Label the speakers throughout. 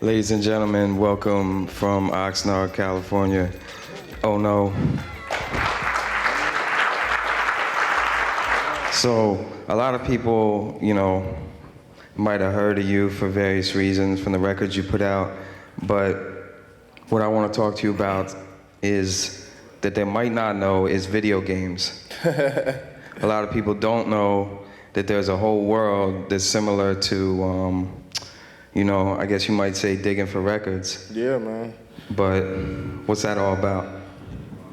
Speaker 1: Ladies and gentlemen, welcome from Oxnard, California. Oh no. So, a lot of people, might have heard of you for various reasons from the records you put out, but what I want to talk to you about is that they might not know is video games. A lot of people don't know that there's a whole world that's similar to, I guess you might say digging for records.
Speaker 2: Yeah, man.
Speaker 1: But what's that all about?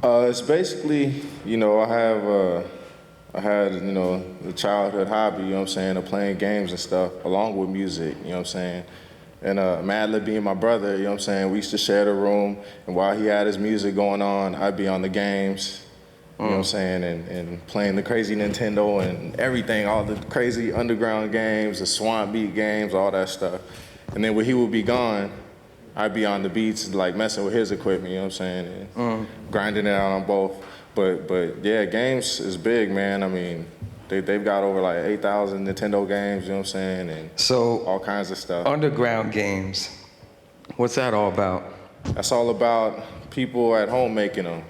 Speaker 2: It's basically, I had, a childhood hobby, of playing games and stuff, along with music, And Madlib being my brother, we used to share the room, and while he had his music going on, I'd be on the games, and playing the crazy Nintendo and everything, all the crazy underground games, the swamp beat games, all that stuff. And then when he would be gone, I'd be on the beats, like messing with his equipment, and grinding it out on both. But yeah, games is big, man. I mean, they've got over like 8,000 Nintendo games, and
Speaker 1: So
Speaker 2: all kinds of stuff.
Speaker 1: Underground games, what's that all about?
Speaker 2: That's all about people at home making them.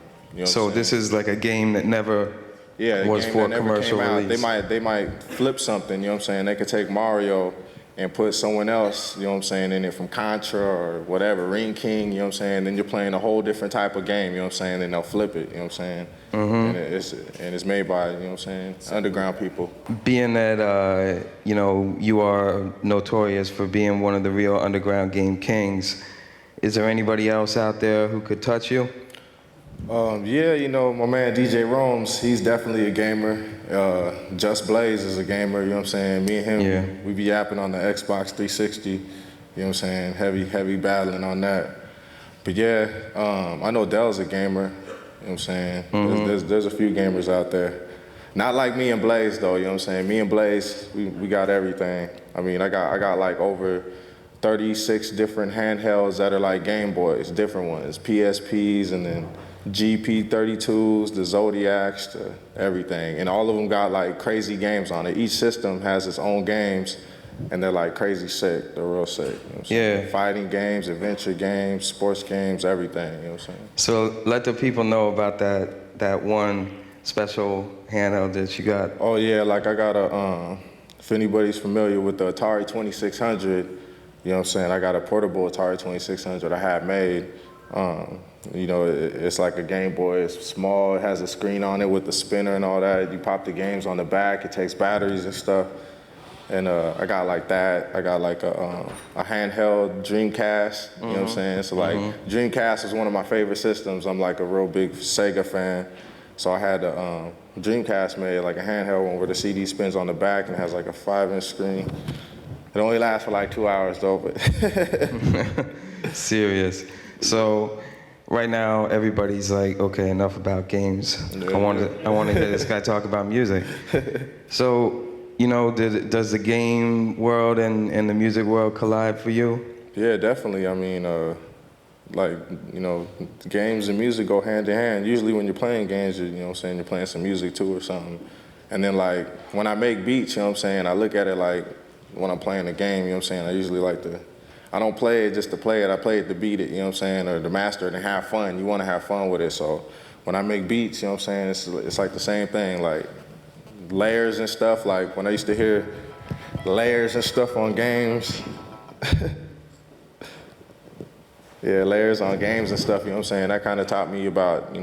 Speaker 1: So this is like a game that never was
Speaker 2: game
Speaker 1: for
Speaker 2: that never
Speaker 1: commercial
Speaker 2: came out.
Speaker 1: release.
Speaker 2: They might flip something, They could take Mario and put someone else, in it from Contra or whatever, Ring King, Then you're playing a whole different type of game, Then they'll flip it, And it's made by, underground people.
Speaker 1: Being that, you are notorious for being one of the real underground game kings, is there anybody else out there who could touch you?
Speaker 2: My man DJ Rome's, he's definitely a gamer. Just Blaze is a gamer, Me and him, we be yapping on the Xbox 360, Heavy battling on that. But yeah, I know Dell's a gamer, There's a few gamers out there. Not like me and Blaze though, Me and Blaze, we got everything. I mean, I got like over 36 different handhelds that are like Game Boys, different ones, PSPs, and then GP32s, the Zodiacs, the everything. And all of them got like crazy games on it. Each system has its own games, and they're like crazy sick. They're real sick. Fighting games, adventure games, sports games, everything.
Speaker 1: So let the people know about that one special handheld that you got.
Speaker 2: Oh yeah, like I got if anybody's familiar with the Atari 2600, I got a portable Atari 2600 I had made. It's like a Game Boy. It's small. It has a screen on it with the spinner and all that. You pop the games on the back. It takes batteries and stuff. And I got like that. I got like a handheld Dreamcast. So like Dreamcast is one of my favorite systems. I'm like a real big Sega fan. So I had a Dreamcast made, like a handheld one where the CD spins on the back and has like a 5-inch screen. It only lasts for like 2 hours though, but.
Speaker 1: Serious. So right now everybody's like, okay, enough about games. I want to hear this guy talk about music. So, does the game world and the music world collide for you? Yeah,
Speaker 2: definitely. I mean, games and music go hand in hand. Usually when you're playing games, you're playing some music too or something. And then like when I make beats, I look at it like when I'm playing a game, I usually like to, I don't play it just to play it. I play it to beat it, or to master it and have fun. You want to have fun with it. So when I make beats, it's like the same thing, like layers and stuff. Like when I used to hear layers and stuff on games. Yeah, layers on games and stuff, That kind of taught me about,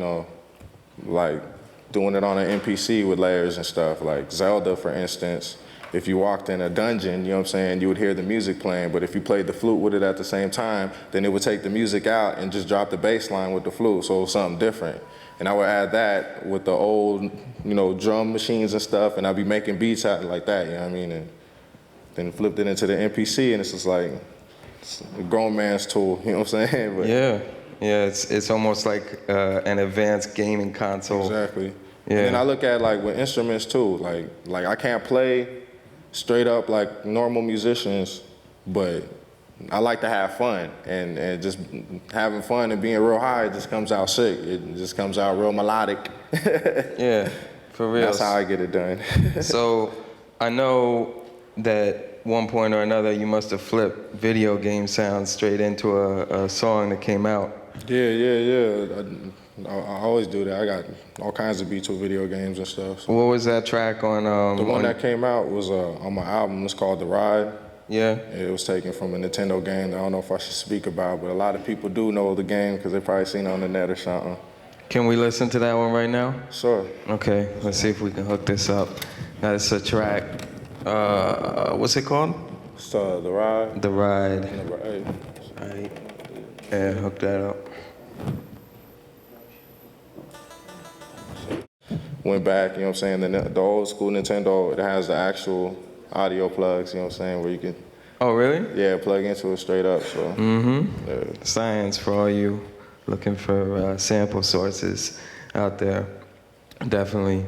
Speaker 2: like doing it on an NPC with layers and stuff. Like Zelda, for instance. If you walked in a dungeon, you would hear the music playing, but if you played the flute with it at the same time, then it would take the music out and just drop the bass line with the flute, so it was something different. And I would add that with the old, drum machines and stuff, and I'd be making beats out like that, And then flipped it into the NPC, and it's just like, it's a grown man's tool, But
Speaker 1: yeah, it's almost like an advanced gaming console.
Speaker 2: Exactly. Yeah. And then I look at like with instruments too, like I can't play straight up like normal musicians, but I like to have fun, and just having fun and being real high, it just comes out sick. It just comes out real melodic.
Speaker 1: Yeah, for real.
Speaker 2: That's how I get it done.
Speaker 1: So I know that one point or another, you must have flipped video game sounds straight into a song that came out.
Speaker 2: Yeah. I always do that. I got all kinds of beats with video games and stuff. So.
Speaker 1: What was that track on?
Speaker 2: The one that came out was on my album. It's called The Ride.
Speaker 1: Yeah.
Speaker 2: It was taken from a Nintendo game that I don't know if I should speak about, but a lot of people do know the game because they probably seen it on the net or something.
Speaker 1: Can we listen to that one right now?
Speaker 2: Sure.
Speaker 1: Okay, let's see if we can hook this up. Now, it's a track. What's it called?
Speaker 2: It's The Ride.
Speaker 1: The Ride.
Speaker 2: The Ride.
Speaker 1: Right. Yeah, hook that up.
Speaker 2: Went back, you know what I'm saying, the old school Nintendo, it has the actual audio plugs, you know what I'm saying, where you can...
Speaker 1: Oh, really?
Speaker 2: Yeah, plug into it straight up, so... Yeah.
Speaker 1: Science for all you looking for sample sources out there. Definitely.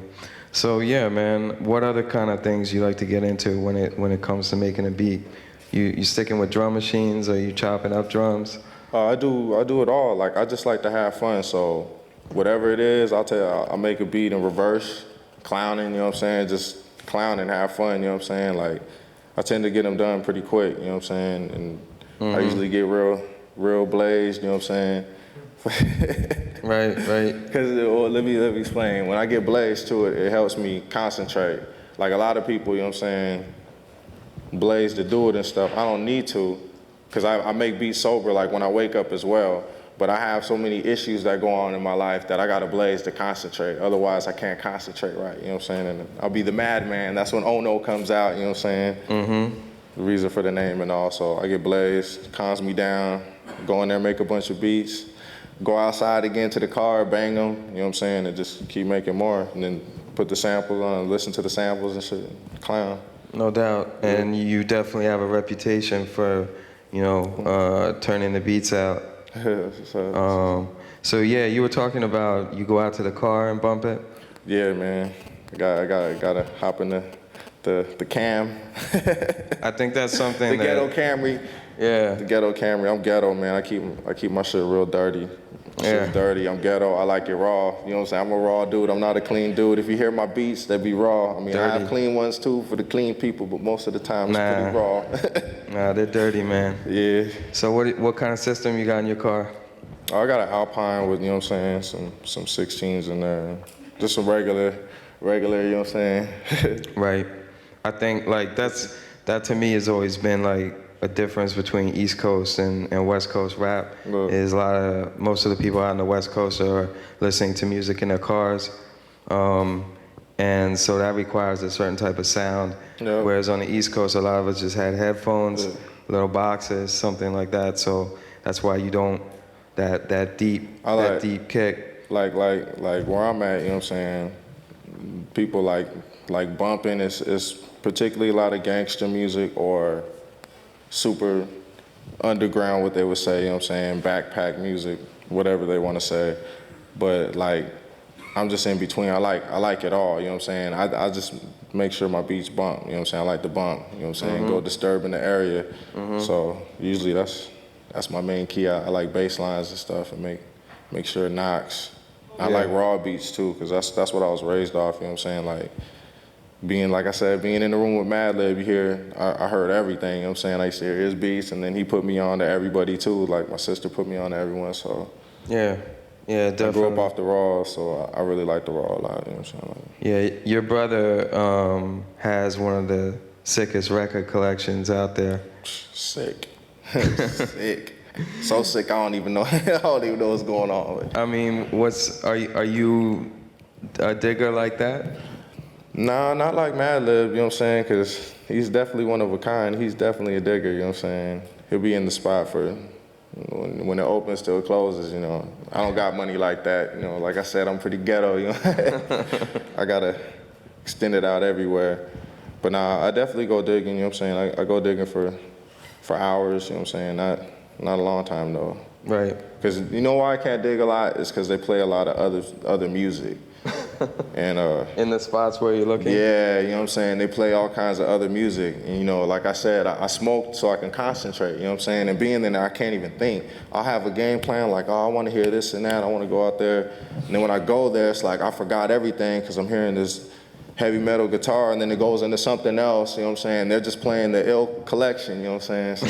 Speaker 1: So, yeah, man, what other kind of things you like to get into when it comes to making a beat? You sticking with drum machines, or you chopping up drums?
Speaker 2: I do it all. Like, I just like to have fun, so... Whatever it is, I'll make a beat in reverse, clowning, you know what I'm saying? Just clown and have fun, you know what I'm saying? Like, I tend to get them done pretty quick, you know what I'm saying? And I usually get real blazed, you know what I'm saying?
Speaker 1: Right.
Speaker 2: Because, let me explain. When I get blazed to it, it helps me concentrate. Like, a lot of people, you know what I'm saying, blaze to do it and stuff. I don't need to, because I make beats sober, like, when I wake up as well. But I have so many issues that go on in my life that I got to blaze to concentrate. Otherwise, I can't concentrate right, you know what I'm saying? And I'll be the madman. That's when Oh No comes out, you know what I'm saying? The reason for the name and all. So I get blazed, calms me down, go in there, make a bunch of beats, go outside again to the car, bang them, you know what I'm saying? And just keep making more. And then put the samples on, listen to the samples and shit, clown.
Speaker 1: No doubt. And you definitely have a reputation for, you know, turning the beats out. So yeah, you were talking about you go out to the car and bump it?
Speaker 2: Yeah, man. I gotta hop in the cam.
Speaker 1: I think that's something
Speaker 2: the ghetto Camry.
Speaker 1: Yeah.
Speaker 2: The ghetto Camry. I'm ghetto, man. I keep my shit real dirty. My shit's dirty. I'm ghetto. I like it raw. You know what I'm saying? I'm a raw dude. I'm not a clean dude. If you hear my beats, they be raw. I mean, dirty. I have clean ones too for the clean people, but most of the time it's pretty raw.
Speaker 1: Nah, they're dirty, man.
Speaker 2: Yeah.
Speaker 1: So what kind of system you got in your car?
Speaker 2: Oh, I got an Alpine with, you know what I'm saying, some 16s in there. Just some regular, you know what I'm saying?
Speaker 1: Right. I think like that to me has always been like a difference between East Coast and West Coast rap. Is most of the people out on the West Coast are listening to music in their cars. And so that requires a certain type of sound. Yep. Whereas on the East Coast, a lot of us just had headphones, little boxes, something like that. So that's why you don't, that deep kick.
Speaker 2: Like where I'm at, you know what I'm saying? People like bumping is particularly a lot of gangster music or super underground, what they would say, you know what I'm saying, backpack music, whatever they want to say. But like, I'm just in between. I like it all, you know what I'm saying? I just make sure my beats bump, you know what I'm saying? I like to bump, you know what I'm saying? Go disturb in the area. So usually that's my main key. I like bass lines and stuff and make sure it knocks. I like raw beats too, because that's what I was raised off, you know what I'm saying? Like, being in the room with Madlib, you hear, I heard everything, you know what I'm saying? I used to hear his beats, and then he put me on to everybody too, like my sister put me on to everyone, so.
Speaker 1: Yeah, definitely.
Speaker 2: I grew up off the raw, so I really like the raw a lot, you know what I'm saying?
Speaker 1: Yeah, your brother has one of the sickest record collections out there.
Speaker 2: Sick. Sick. So sick, I don't even know what's going on.
Speaker 1: I mean, are you a digger like that?
Speaker 2: Nah, not like Madlib, you know what I'm saying? Because he's definitely one of a kind. He's definitely a digger, you know what I'm saying? He'll be in the spot for when it opens till it closes, you know. I don't got money like that, you know. Like I said, I'm pretty ghetto, you know. I gotta extend it out everywhere. But nah, I definitely go digging, you know what I'm saying? I go digging for hours, you know what I'm saying? Not a long time though.
Speaker 1: Right.
Speaker 2: Because you know why I can't dig a lot? It's because they play a lot of other music. And
Speaker 1: in the spots where you're looking?
Speaker 2: Yeah, you know what I'm saying? They play all kinds of other music. And, you know, like I said, I smoke so I can concentrate, you know what I'm saying? And being in there, I can't even think. I'll have a game plan like, oh, I want to hear this and that. I want to go out there. And then when I go there, it's like I forgot everything because I'm hearing this heavy metal guitar, and then it goes into something else, you know what I'm saying? They're just playing the ill collection, you know what I'm saying? So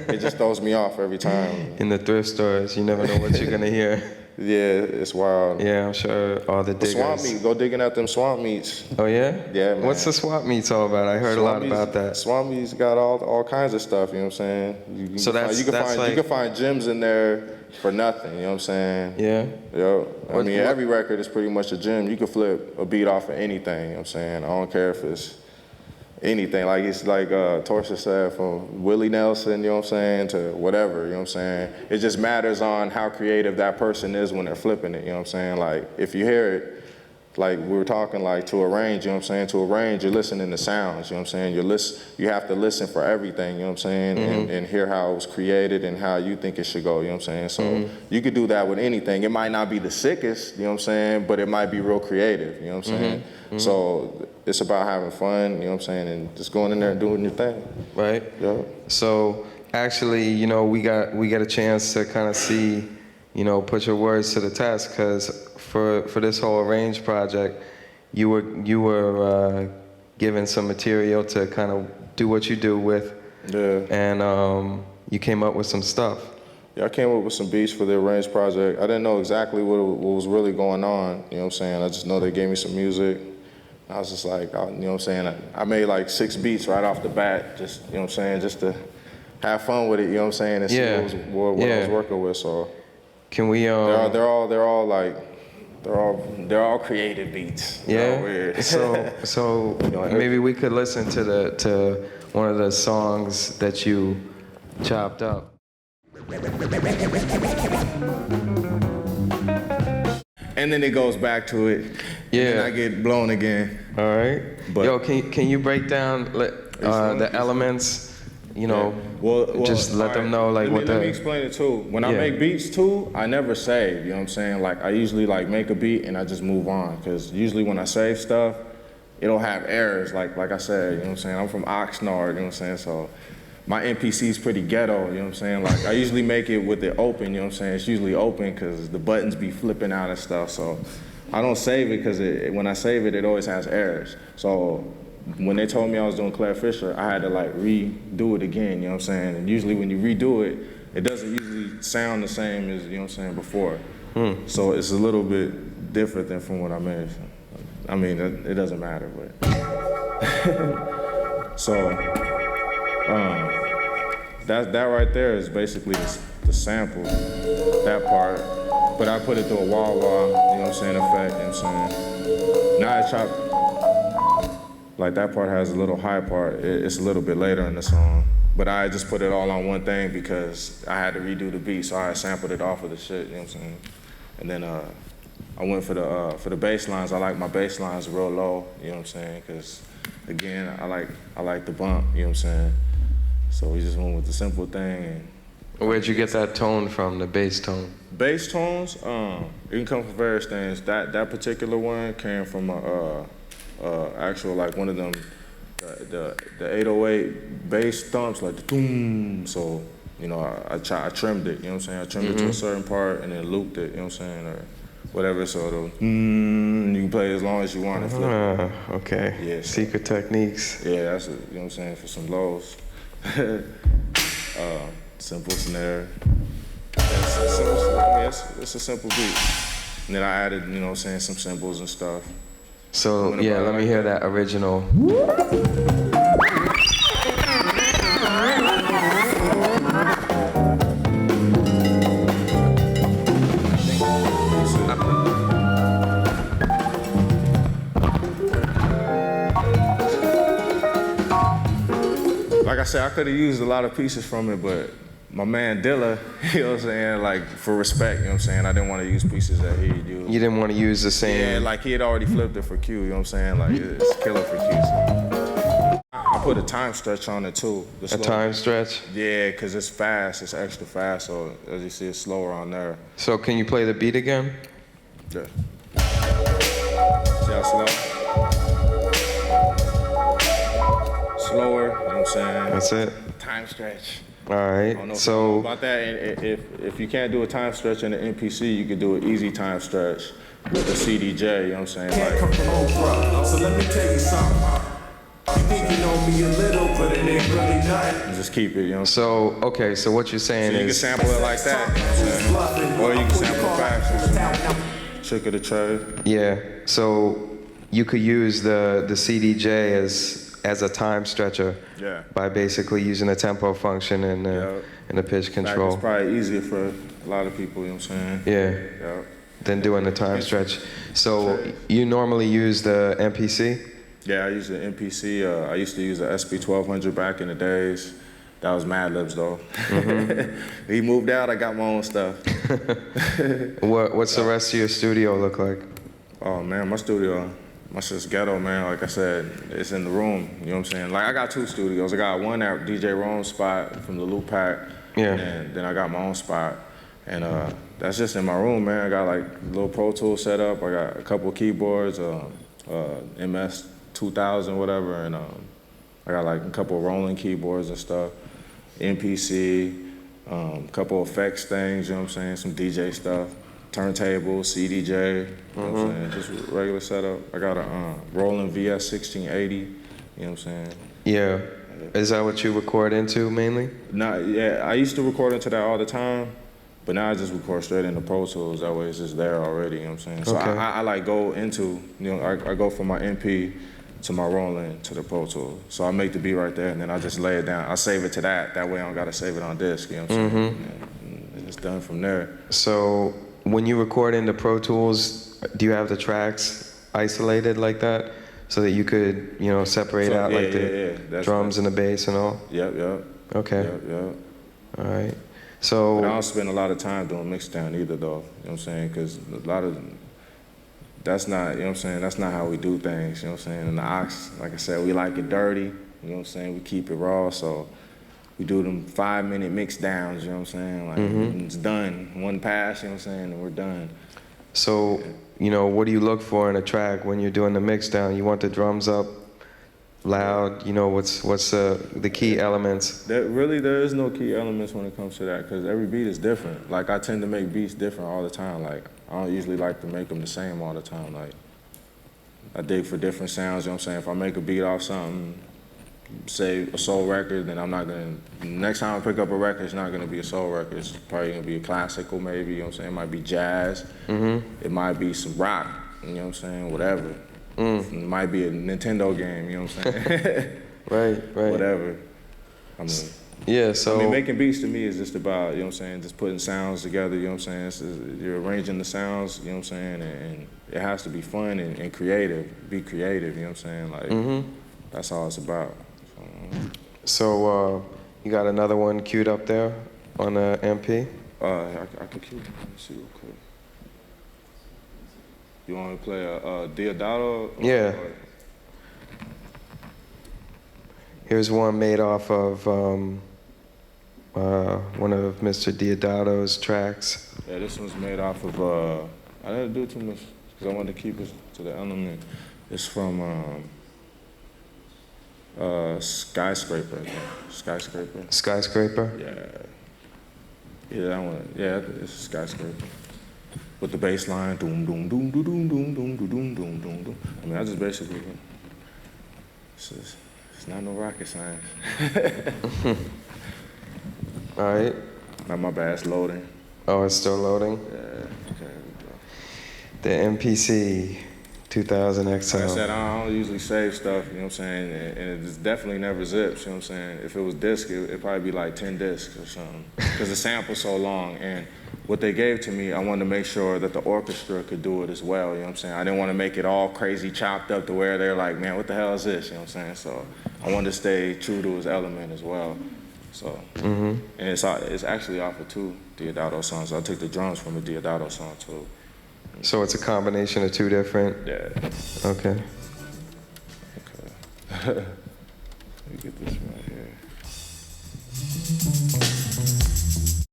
Speaker 2: it just throws me off every time.
Speaker 1: In the thrift stores, you never know what you're gonna hear.
Speaker 2: Yeah, it's wild.
Speaker 1: Yeah, I'm sure all the diggers.
Speaker 2: Swamp meat, go digging at them swamp meats.
Speaker 1: Oh yeah?
Speaker 2: Yeah, man.
Speaker 1: What's the swamp meats all about? I heard a lot about that.
Speaker 2: Swamp meats got all kinds of stuff, you know what I'm saying? You can find gems in there for nothing, you know what I'm saying?
Speaker 1: Yeah.
Speaker 2: Yo, every record is pretty much a gem. You can flip a beat off of anything, you know what I'm saying? I don't care if it's anything. Like it's like Torsa said, from Willie Nelson, you know what I'm saying, to whatever, you know what I'm saying? It just matters on how creative that person is when they're flipping it, you know what I'm saying? Like if you hear it, like we were talking, like to arrange, you know what I'm saying? To arrange, you're listening to sounds, you know what I'm saying? You have to listen for everything, you know what I'm saying? And hear how it was created and how you think it should go, you know what I'm saying? So you could do that with anything. It might not be the sickest, you know what I'm saying? But it might be real creative, you know what I'm saying? So it's about having fun, you know what I'm saying? And just going in there and doing your thing.
Speaker 1: Right.
Speaker 2: Yeah.
Speaker 1: So actually, you know, we got a chance to kind of see, you know, put your words to the test, because for this whole Arrange project, you were given some material to kind of do what you do with. Yeah. And you came up with some stuff.
Speaker 2: Yeah, I came up with some beats for the Arrange project. I didn't know exactly what was really going on, you know what I'm saying? I just know they gave me some music. I was just like, you know what I'm saying? I made like 6 beats right off the bat, just, you know what I'm saying, just to have fun with it, you know what I'm saying, and see what I was working with, so.
Speaker 1: Can we,
Speaker 2: They're all creative beats.
Speaker 1: Yeah. So you know, maybe we could listen to one of the songs that you chopped up.
Speaker 2: And then it goes back to it. Yeah. And then I get blown again.
Speaker 1: All right. But yo, can you break down the elements? You know, just let them know like
Speaker 2: let me explain it too. When I make beats too, I never save, you know what I'm saying? Like I usually like make a beat and I just move on, because usually when I save stuff, it'll have errors. Like I said, you know what I'm saying? I'm from Oxnard, you know what I'm saying? So my MPC is pretty ghetto, you know what I'm saying? Like I usually make it with it open, you know what I'm saying? It's usually open because the buttons be flipping out and stuff. So I don't save it because when I save it, it always has errors. So when they told me I was doing Claire Fisher, I had to like redo it again, you know what I'm saying? And usually when you redo it, it doesn't usually sound the same as, you know what I'm saying, before. So it's a little bit different than from what I made. I mean, it doesn't matter, but. So, that right there is basically the sample, that part. But I put it through a wah-wah, you know what I'm saying, effect, you know what I'm saying? Now I chop. Like that part has a little high part. It's a little bit later in the song. But I just put it all on one thing because I had to redo the beat, so I sampled it off of the shit, you know what I'm saying? And then I went for the bass lines. I like my bass lines real low, you know what I'm saying? Because again, I like the bump, you know what I'm saying? So we just went with the simple thing. And
Speaker 1: where'd you get that tone from, the bass tone?
Speaker 2: Bass tones, it can come from various things. That particular one came from actual, like one of them, the 808 bass thumps, like the boom. So, you know, I trimmed it, you know what I'm saying? I trimmed it to a certain part and then looped it, you know what I'm saying? Or whatever, so you can play as long as you want and flip it.
Speaker 1: Okay. Yeah, so, secret techniques.
Speaker 2: Yeah, that's you know what I'm saying, for some lows. Simple snare. It's a simple beat. And then I added, you know what I'm saying, some cymbals and stuff.
Speaker 1: So, yeah, let me hear that original.
Speaker 2: Like I said, I could have used a lot of pieces from it, but my man Dilla, you know what I'm saying, like for respect, you know what I'm saying, I didn't want to use pieces that he used.
Speaker 1: You didn't want to use the same?
Speaker 2: Yeah, like he had already flipped it for Q, you know what I'm saying, like it's killer for Q. So. I put a time stretch on it too.
Speaker 1: A time stretch?
Speaker 2: Yeah, because it's fast, it's extra fast, so as you see, it's slower on there.
Speaker 1: So can you play the beat again?
Speaker 2: Yeah. See how slow? Slower, you know what I'm saying?
Speaker 1: That's it?
Speaker 2: Time stretch.
Speaker 1: All right.
Speaker 2: I don't know so about that, and if you can't do a time stretch in the MPC, you could do an easy time stretch. with the CDJ, you know what I'm saying?
Speaker 3: Can't
Speaker 2: Like,
Speaker 3: come from Oprah, so let me tell you something. You think you know me a little, but it ain't really nothing.
Speaker 2: just keep it, you know.
Speaker 1: So, okay, so what you're saying
Speaker 2: So you can
Speaker 1: is,
Speaker 2: sample it like that, you know what I'm saying? Or you can sample it fast. Trick of the trade.
Speaker 1: yeah, so you could use the CDJ as a time stretcher by basically using a tempo function and the pitch control.
Speaker 2: It's probably easier for a lot of people, you know what I'm saying?
Speaker 1: Yeah, than doing the time stretch. So you normally use the MPC?
Speaker 2: Yeah, I use the MPC. I used to use the SP1200 back in the days. That was Madlib's though. He moved out, I got my own stuff.
Speaker 1: What's the rest of your studio look like?
Speaker 2: Oh man, my studio, my shit's ghetto, man. Like I said, it's in the room, you know what I'm saying? Like I got two studios. I got one at DJ Rome's spot from the Loop Pack.
Speaker 1: Yeah.
Speaker 2: And then I got my own spot. And that's just in my room, man. I got like a little Pro Tools set up. I got a couple of keyboards, MS 2000, whatever, and I got like a couple of rolling keyboards and stuff, MPC, a couple of effects things, you know what I'm saying, some DJ stuff, turntable, CDJ, you know what I'm saying, just regular setup. I got a Roland VS 1680, you know what I'm saying.
Speaker 1: Yeah, is that what you record into mainly?
Speaker 2: Yeah, I used to record into that all the time, but now I just record straight into Pro Tools. That way it's just there already, you know what I'm saying. So I like go into, you know, I go from my MP to my Roland to the Pro Tools. So I make the beat right there and then I just lay it down. I save it to that. That way I don't gotta save it on disc, you know what I'm saying? And it's done from there.
Speaker 1: So when you record into Pro Tools, do you have the tracks isolated like that? So that you could, you know, separate out like the drums and the bass and all?
Speaker 2: Yep.
Speaker 1: Okay.
Speaker 2: Yep.
Speaker 1: All right. So
Speaker 2: but I don't spend a lot of time doing mixdown either though, you know what I'm saying? Because a lot of, that's not, you know what I'm saying, that's not how we do things, you know what I'm saying? In the Ox, like I said, we like it dirty, you know what I'm saying? We keep it raw, so we do them 5-minute mix downs, you know what I'm saying? Like, it's done. One pass, you know what I'm saying, and we're done.
Speaker 1: So, you know, what do you look for in a track when you're doing the mix down? You want the drums up loud, you know, what's the key elements?
Speaker 2: There is no key elements when it comes to that, because every beat is different. Like, I tend to make beats different all the time. Like, I don't usually like to make them the same all the time. Like, I dig for different sounds, you know what I'm saying? If I make a beat off something, say a soul record, then I'm not gonna, next time I pick up a record, it's not gonna be a soul record. It's probably gonna be a classical maybe, you know what I'm saying? It might be jazz. It might be some rock, you know what I'm saying? Whatever. It might be a Nintendo game, you know what I'm saying?
Speaker 1: Right.
Speaker 2: Whatever. I mean,
Speaker 1: yeah, so.
Speaker 2: I mean, making beats to me is just about, you know what I'm saying, just putting sounds together, you know what I'm saying? You're arranging the sounds, you know what I'm saying? And it has to be fun and creative, be creative, you know what I'm saying? Like, that's all it's about.
Speaker 1: So, you got another one queued up there on the MP?
Speaker 2: I can cue it. Let's see real quick. You want me to play a Deodato?
Speaker 1: Yeah. Here's one made off of one of Mr. Deodato's tracks.
Speaker 2: Yeah, this one's made off of, I didn't do too much because I wanted to keep it to the element. It's from Skyscraper, I think.
Speaker 1: Skyscraper?
Speaker 2: Yeah, that one. Yeah, it's Skyscraper. With the bass line, doom, doom, doom, doom, doom, doom, doom, doom, doom, doom, doom. I mean, I just basically, it's not no rocket science.
Speaker 1: All right.
Speaker 2: Not my bad, it's loading.
Speaker 1: Oh, it's still loading?
Speaker 2: Yeah, okay.
Speaker 1: The MPC 2000 XL.
Speaker 2: Like I said, I don't usually save stuff, you know what I'm saying? And it's definitely never zips, you know what I'm saying? If it was disc, it'd probably be like 10 discs or something. Because the sample's so long. And what they gave to me, I wanted to make sure that the orchestra could do it as well, you know what I'm saying? I didn't want to make it all crazy chopped up to where they're like, man, what the hell is this, you know what I'm saying? So I wanted to stay true to his element as well. So, and it's actually off of 2 Deodato songs. I took the drums from a Deodato song too.
Speaker 1: So it's a combination of 2 different?
Speaker 2: Yeah.
Speaker 1: Okay.
Speaker 2: Let me get this right here.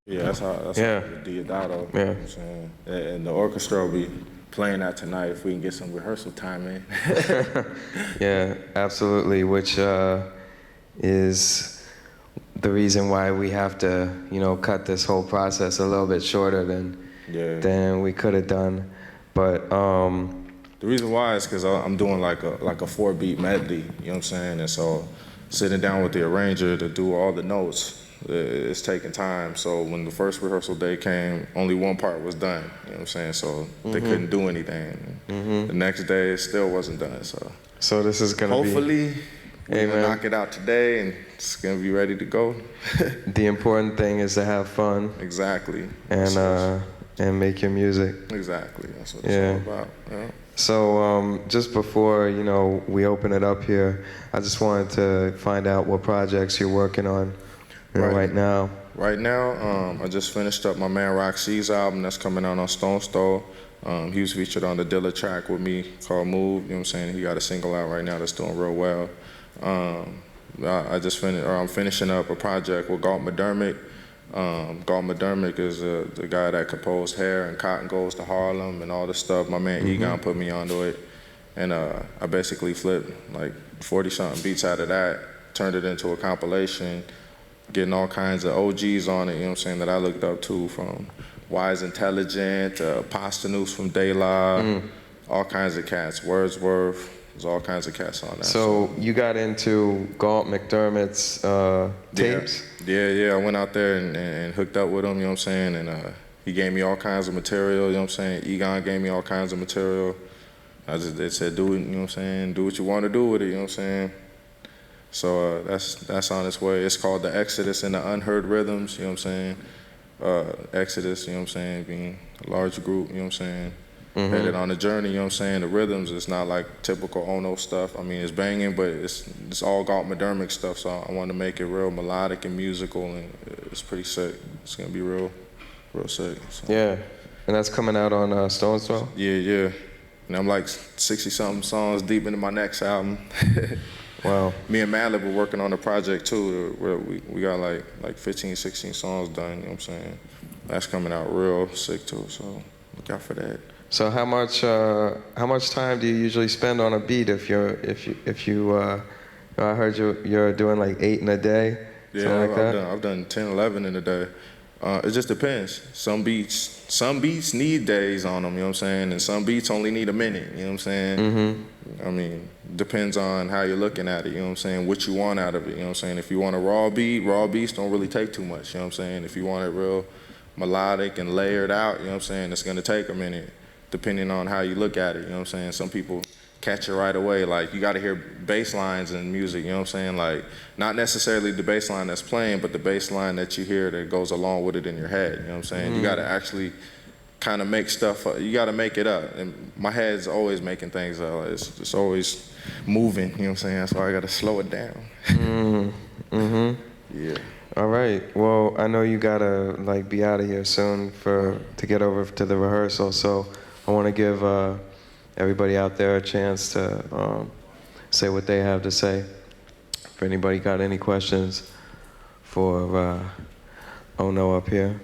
Speaker 2: Yeah, that's how Deodato, you know what I'm saying? And the orchestra will be playing that tonight if we can get some rehearsal time in.
Speaker 1: Yeah, absolutely, which is the reason why we have to, you know, cut this whole process a little bit shorter than we could have done. But
Speaker 2: the reason why is because I'm doing like a 4-beat medley, you know what I'm saying? And so sitting down with the arranger to do all the notes, it's taking time. So when the first rehearsal day came, only one part was done, you know what I'm saying? So they couldn't do anything. The next day, it still wasn't done,
Speaker 1: so this is going to be...
Speaker 2: Hopefully, we're going to knock it out today, and it's going to be ready to go.
Speaker 1: The important thing is to have fun.
Speaker 2: Exactly.
Speaker 1: And make your music.
Speaker 2: Exactly. That's what it's all about. Yeah.
Speaker 1: So just before, you know, we open it up here, I just wanted to find out what projects you're working on right now.
Speaker 2: Right now, I just finished up my man Roc C's album that's coming out on Stone Stove. He was featured on the Dilla track with me called Move, you know what I'm saying? He got a single out right now that's doing real well. I'm finishing up a project with Galt McDermott. Galt McDermott is the guy that composed Hair and Cotton Goes to Harlem and all this stuff. My man Egon put me onto it. And I basically flipped like 40-something beats out of that, turned it into a compilation, getting all kinds of OGs on it, you know what I'm saying, that I looked up to, from Wise Intelligent, Posthumous from Declaime, all kinds of cats, Wordsworth. There's all kinds of cats on that.
Speaker 1: So you got into Galt McDermott's tapes?
Speaker 2: Yeah, I went out there and hooked up with him, you know what I'm saying, and he gave me all kinds of material, you know what I'm saying. Egon gave me all kinds of material. They said, do it, you know what I'm saying, do what you want to do with it, you know what I'm saying. So that's on its way. It's called The Exodus and the Unheard Rhythms, you know what I'm saying. Exodus, you know what I'm saying, being a large group, you know what I'm saying. Headed on a journey, you know what I'm saying. The rhythms, it's not like typical Ono stuff. I mean, it's banging, but it's all Galt McDermott stuff, so I wanted to make it real melodic and musical, and it's pretty sick. It's gonna be real sick. So.
Speaker 1: Yeah, and that's coming out on Stone Throw?
Speaker 2: Yeah. And I'm like 60-something songs deep into my next album.
Speaker 1: Wow.
Speaker 2: Me and Madlib were working on a project too, where we got like 15, 16 songs done, you know what I'm saying. That's coming out real sick too, so look out for that.
Speaker 1: So how much time do you usually spend on a beat if you I heard you're doing like 8 in a day?
Speaker 2: Yeah,
Speaker 1: like
Speaker 2: I've done 10, 11 in a day. It just depends. Some beats need days on them, you know what I'm saying, and some beats only need a minute, you know what I'm saying. I mean, depends on how you're looking at it, you know what I'm saying, what you want out of it, you know what I'm saying. If you want a raw beats don't really take too much, you know what I'm saying. If you want it real melodic and layered out, you know what I'm saying, it's gonna take a minute, depending on how you look at it, you know what I'm saying. Some people catch it right away, like you gotta hear bass lines in music, you know what I'm saying, like not necessarily the bass line that's playing, but the bass line that you hear that goes along with it in your head, you know what I'm saying. You gotta actually kind of make stuff up. You gotta make it up, and my head's always making things up. It's always moving, you know what I'm saying, that's why I gotta slow it down. Yeah.
Speaker 1: All right. Well, I know you gotta like be out of here soon to get over to the rehearsal, so I want to give everybody out there a chance to say what they have to say. If anybody got any questions for Ono up here.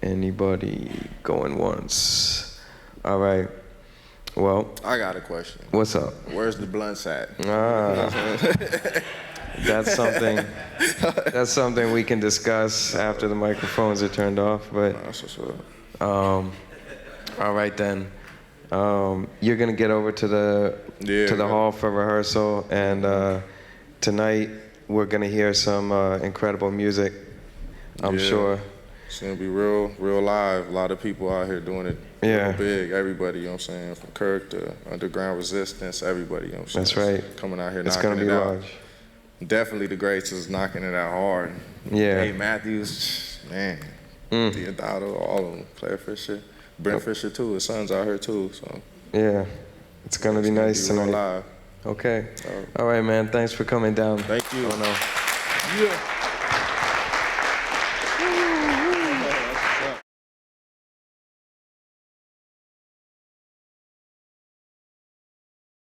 Speaker 1: Anybody going once? All right. Well,
Speaker 2: I got a question.
Speaker 1: What's up?
Speaker 2: Where's the blunts at?
Speaker 1: That's something we can discuss after the microphones are turned off. But
Speaker 2: That's what's up.
Speaker 1: all right then. You're gonna get over to the hall for rehearsal, and tonight we're gonna hear some incredible music. I'm sure.
Speaker 2: It's gonna be real live. A lot of people out here doing it real big. Everybody, you know what I'm saying? From Kirk to Underground Resistance, everybody, you know what I'm saying?
Speaker 1: That's right.
Speaker 2: Coming out here
Speaker 1: it's
Speaker 2: knocking
Speaker 1: gonna be
Speaker 2: it out.
Speaker 1: large.
Speaker 2: Definitely the greats is knocking it out hard.
Speaker 1: Yeah.
Speaker 2: Dave Matthews, man. Theodado, all of them. Claire Fisher. Brent Fisher too. His son's out here too. So
Speaker 1: yeah. It's gonna be nice
Speaker 2: real
Speaker 1: tonight.
Speaker 2: live.
Speaker 1: Okay. All right, man. Thanks for coming down.
Speaker 2: Thank you.
Speaker 1: Oh, no.
Speaker 2: Yeah.